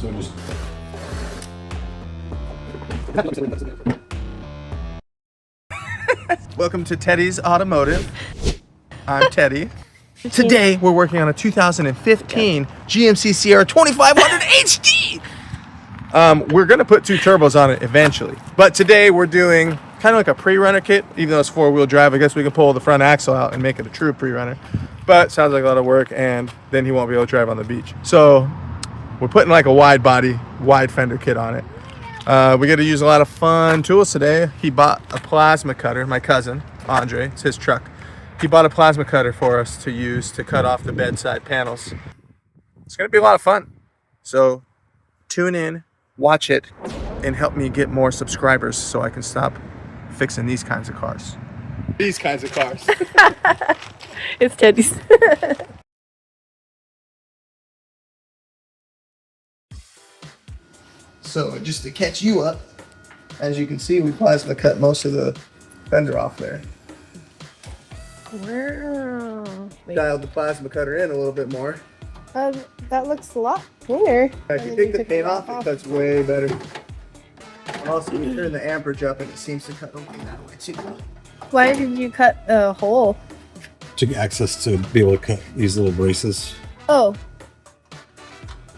So just. Welcome to Teddy's Automotive. I'm Teddy. Today we're working on a 2015 GMC Sierra 2500 HD. We're gonna put two turbos on it eventually, but today we're doing kind of like a pre-runner kit. Even though it's four-wheel drive, I guess we can pull the front axle out and make it a true pre-runner. But sounds like a lot of work, and then he won't be able to drive on the beach. So we're putting like a wide body, wide fender kit on it. We got to use a lot of fun tools today. He bought a plasma cutter. My cousin Andre, it's his truck. He bought a plasma cutter for us to use to cut off the bedside panels. It's gonna be a lot of fun. So tune in, watch it, and help me get more subscribers so I can stop fixing these kinds of cars. These kinds of cars. It's Teddy's. So just to catch you up, as you can see, we plasma cut most of the fender off there. Wow. Dialed the plasma cutter in a little bit more. That looks a lot cleaner. If you take the paint off, it cuts way better. And also, you turn the amperage up and it seems to cut okay that way too. Why did you cut a hole? To get access to be able to cut these little braces. Oh.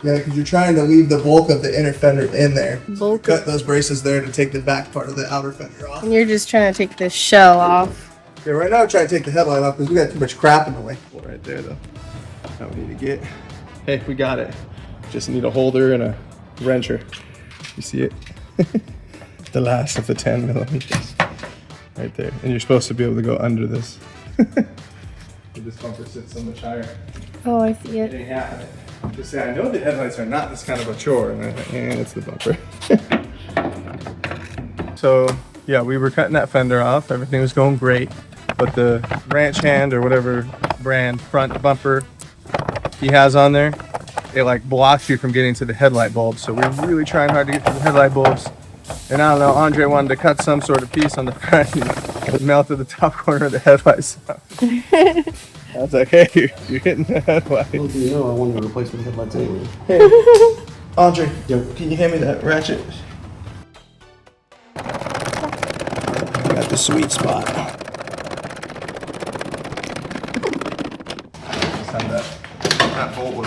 Yeah, because you're trying to leave the bulk of the inner fender in there. Bulk. Cut those braces there to take the back part of the outer fender off. And you're just trying to take the shell off. Yeah, right now I'm trying to take the headlight off because we got too much crap in the way. Right there though. That we need to get. Hey, we got it. Just need a holder and a wrencher. You see it? The last of the 10 millimeters. Right there. And you're supposed to be able to go under this. This bumper sits so much higher. Oh, I see it. It ain't happening. Just say, I know the headlights are not this kind of a chore. And it's the bumper. So, yeah, we were cutting that fender off. Everything was going great. But the ranch hand or whatever brand front bumper he has on there, it like blocks you from getting to the headlight bulbs. So we're really trying hard to get to the headlight bulbs. And I don't know, Andre wanted to cut some sort of piece on the front. It melted the top corner of the headlights. I was like, hey, you're hitting the headlight. Well, you know, I wanted to replace the headlights anyway. Hey, Andre, can you hand me that ratchet? Got the sweet spot. That bolt was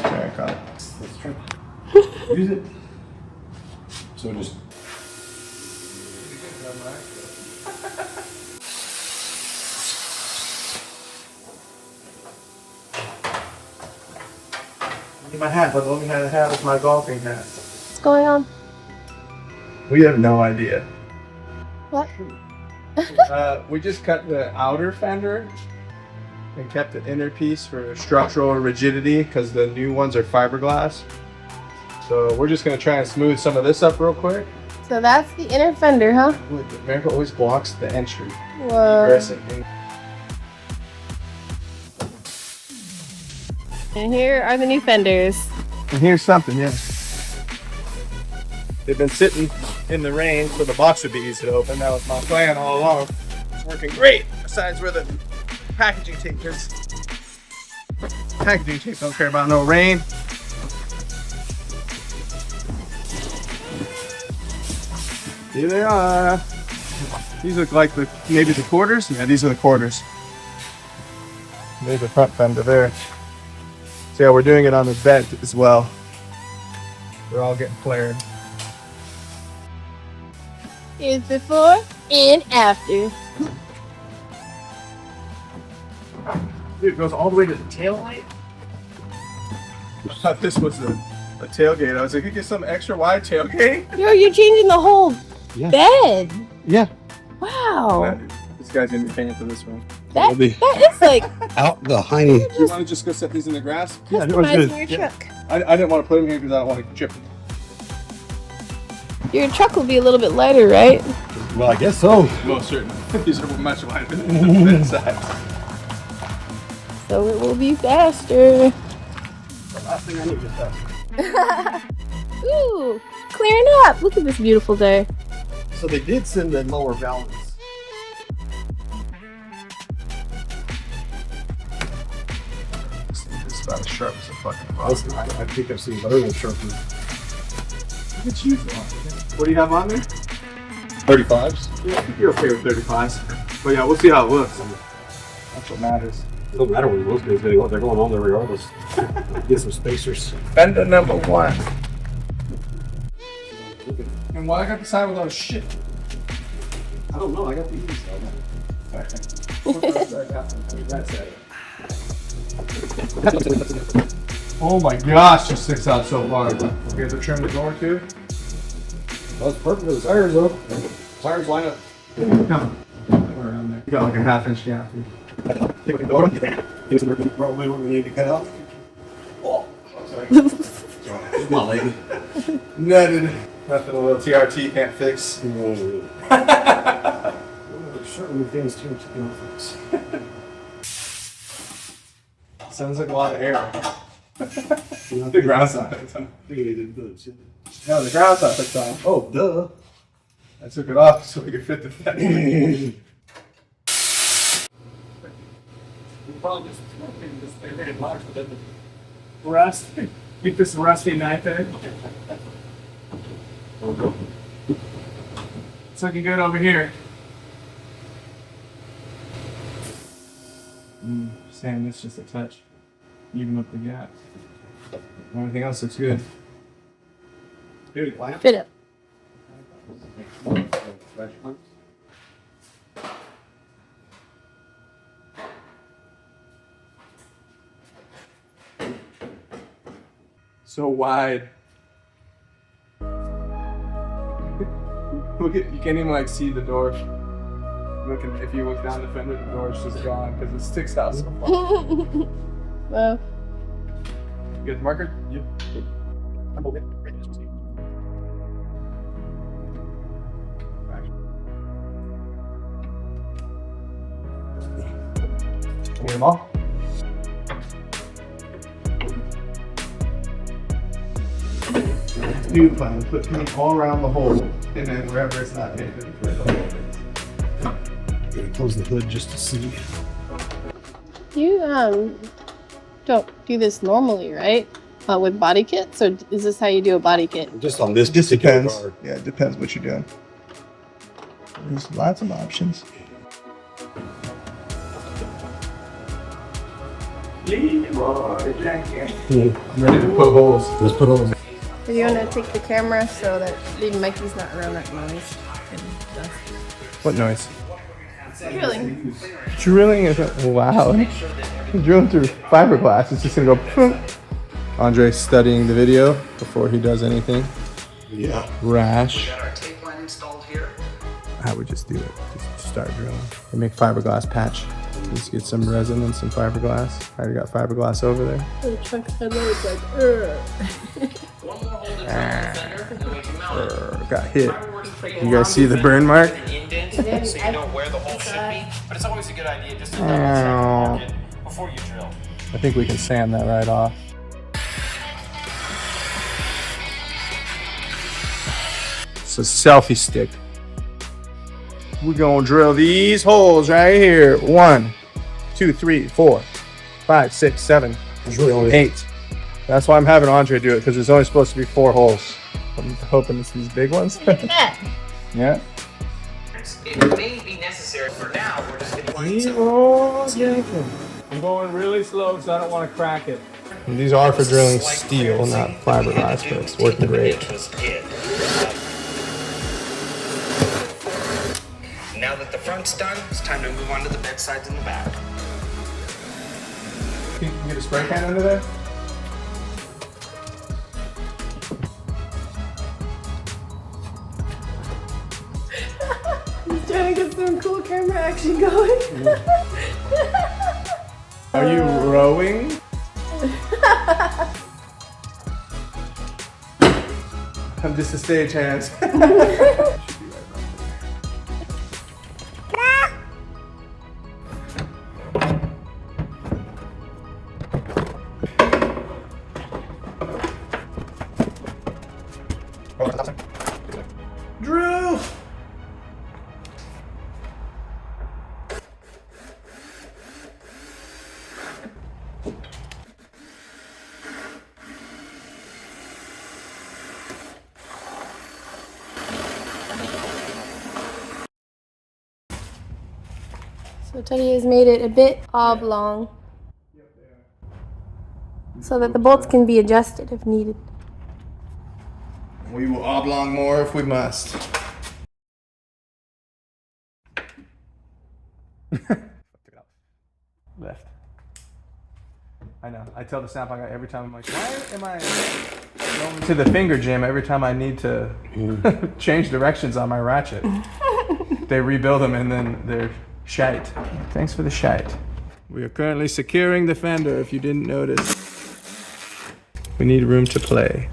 sorry, I caught it. Let's try. Use it. So just. Need my hat, but let me have a hat with my golfing hat. What's going on? We have no idea. What? We just cut the outer fender and kept the inner piece for structural rigidity because the new ones are fiberglass. So we're just gonna try and smooth some of this up real quick. So that's the inner fender, huh? America always blocks the entry. Whoa. Aggressive. And here are the new fenders. And here's something, yeah. They've been sitting in the rain so the box would be easy to open. That was my plan all along. It's working great, besides where the packaging tape is. Packaging tape don't care about no rain. Here they are. These look like maybe the quarters? Yeah, these are the quarters. There's the front fender there. So yeah, we're doing it on the bed as well. They're all getting flared. Here's before and after. Dude, it goes all the way to the tail light? I thought this was a tailgate. I was like, you get some extra wide tailgate? Yo, you're changing the whole bed. Yeah. Wow. This guy's gonna be paying for this one. That is like Out the hiney. Do you want to just go set these in the grass? Yeah, that was good. customizing your truck. I didn't want to put them here because I don't want to trip them. Your truck will be a little bit lighter, right? Well, I guess so. Most certainly. These are much wider than the size. So it will be faster. The last thing I need is that. Ooh, clearing up. Look at this beautiful day. So they did send in lower valves. It's about as sharp as a fucking rock. I think I've seen better than sharp. What do you have on there? 35s. Yeah, I think you're okay with 35s. But yeah, we'll see how it looks. That's what matters. It don't matter where those guys go. They're going on there regardless. Get some spacers. Fender number 1. And why I got the side with all this shit? I don't know. I got the easy Oh my gosh, this sticks out so far. You have to trim the door too? That's perfect for the tires though. Tires line up. Come around there. You got like a half-inch gap. Probably what we need to cut out. Oh, sorry. Come on, lady. Nothing a little TRT can't fix. Certain things too much to Sounds like a lot of air. The ground's not hooked on. No, the ground's not hooked on. Oh, duh. I took it off so we could fit the fender. Probably just made it large, but then the rust. Get this rusty knife in. It's looking good over here. Sand this just a touch. Even up the gap. Everything else looks good. Fit it. So wide. Look at, you can't even like see the door. Looking, if you look down the fender, the door's just gone because it sticks out so far. Well, You got the marker? Yep. I'm okay. Get them all? New plan, put paint all around the hole, and then wherever it's not painted, put the hole. Gotta close the hood just to see. you don't do this normally, right? With body kits, or is this how you do a body kit? Just on this Just particular depends. car. Yeah, it depends what you're doing. There's lots of options. I'm ready to put holes. Let's put on. Are you gonna take the camera so that even Mikey's not around that noise and stuff? What noise? Drilling. Drilling is loud. Drilling through fiberglass. It's just gonna go. Boom. Andre's studying the video before he does anything Yeah. rash. Got our tape line installed here. I would just do it. Just start drilling. And make fiberglass patch. Just get some resin and some fiberglass. I already got fiberglass over there. The truck's headlights like, One more hole to drill in the fender, and then we can mount it. Got hit. Works pretty You guys see the burn mark? an indent, so you know where the hole should be. But it's always a good idea just to double Oh. check the market before you drill. I think we can sand that right off. It's a selfie stick. We're gonna drill these holes right here. 1, 2, 3, 4, 5, 6, 7, There's really only 8. That's why I'm having Andre do it, because there's only supposed to be 4 holes. I'm hoping it's these big ones. that. Yeah. It may be necessary for now. We're just getting I'm going really slow because I don't want to crack it. And these are for drilling steel, not fiberglass, but it's working great. Now that the front's done, it's time to move on to the bed sides and the back. Can you get a spray can under there? He's trying to get some cool camera action going. Are you rowing? I'm just a stagehand. Drew! So Teddy has made it a bit oblong so that the bolts can be adjusted if needed. We will oblong more if we must. Left. I know. I tell the Snap-on guy every time, I'm like, why am I going to the finger jam every time I need to change directions on my ratchet? They rebuild them and then they're shite. Thanks for the shite. We are currently securing the fender, if you didn't notice. We need room to play.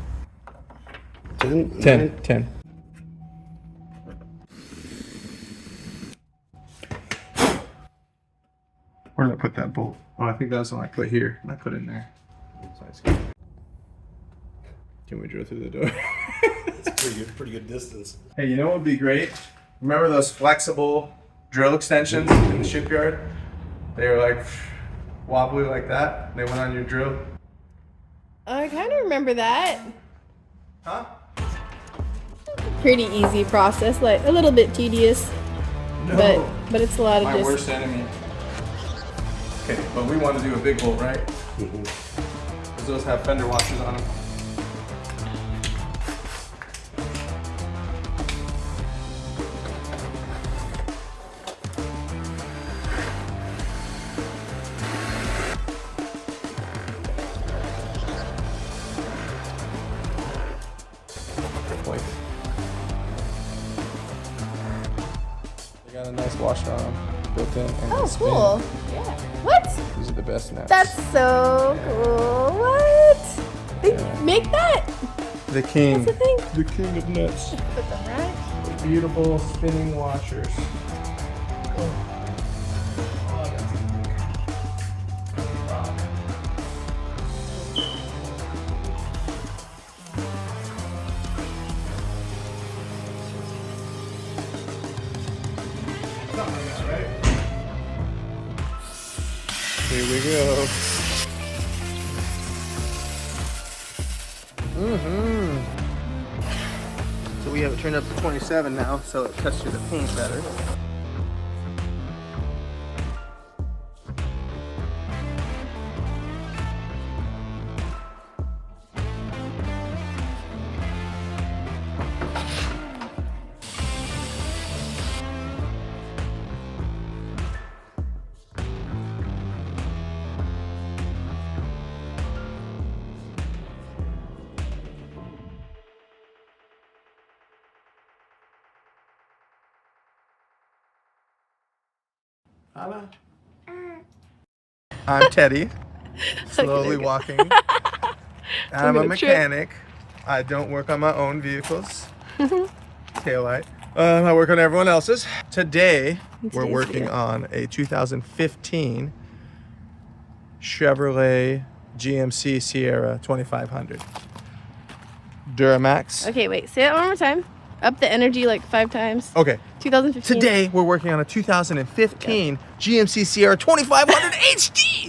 10? 10. Where did I put that bolt? Oh, I think that's the one I put here. And I put in there. So it's good. Can we drill through the door? It's pretty good distance. Hey, you know what would be great? Remember those flexible drill extensions in the shipyard? They were like wobbly like that. They went on your drill. I kind of remember that. Huh? Pretty easy process, like a little bit tedious, but it's a lot of My just. worst enemy. Okay, but we want to do a big bolt, right? Mm-hmm. Because those have fender washers on them. They got a nice washer on them, built in. And Oh, they spin. cool. Yeah. What? These are the best nuts. That's so cool. What? They make that? the king. That's the thing. The king of nuts. Put them right. Beautiful spinning washers. Here we go. So we have it turned up to 27 now, so it cuts through the paint better. I'm Teddy, slowly walking. I'm a mechanic. I don't work on my own vehicles. Taillight. I work on everyone else's. Today, we're working on a 2015 Chevrolet GMC Sierra 2500. Duramax. Okay, wait. Say that one more time. Up the energy like 5 times. Okay. 2015. Today, we're working on a 2015 GMC Sierra 2500 HD.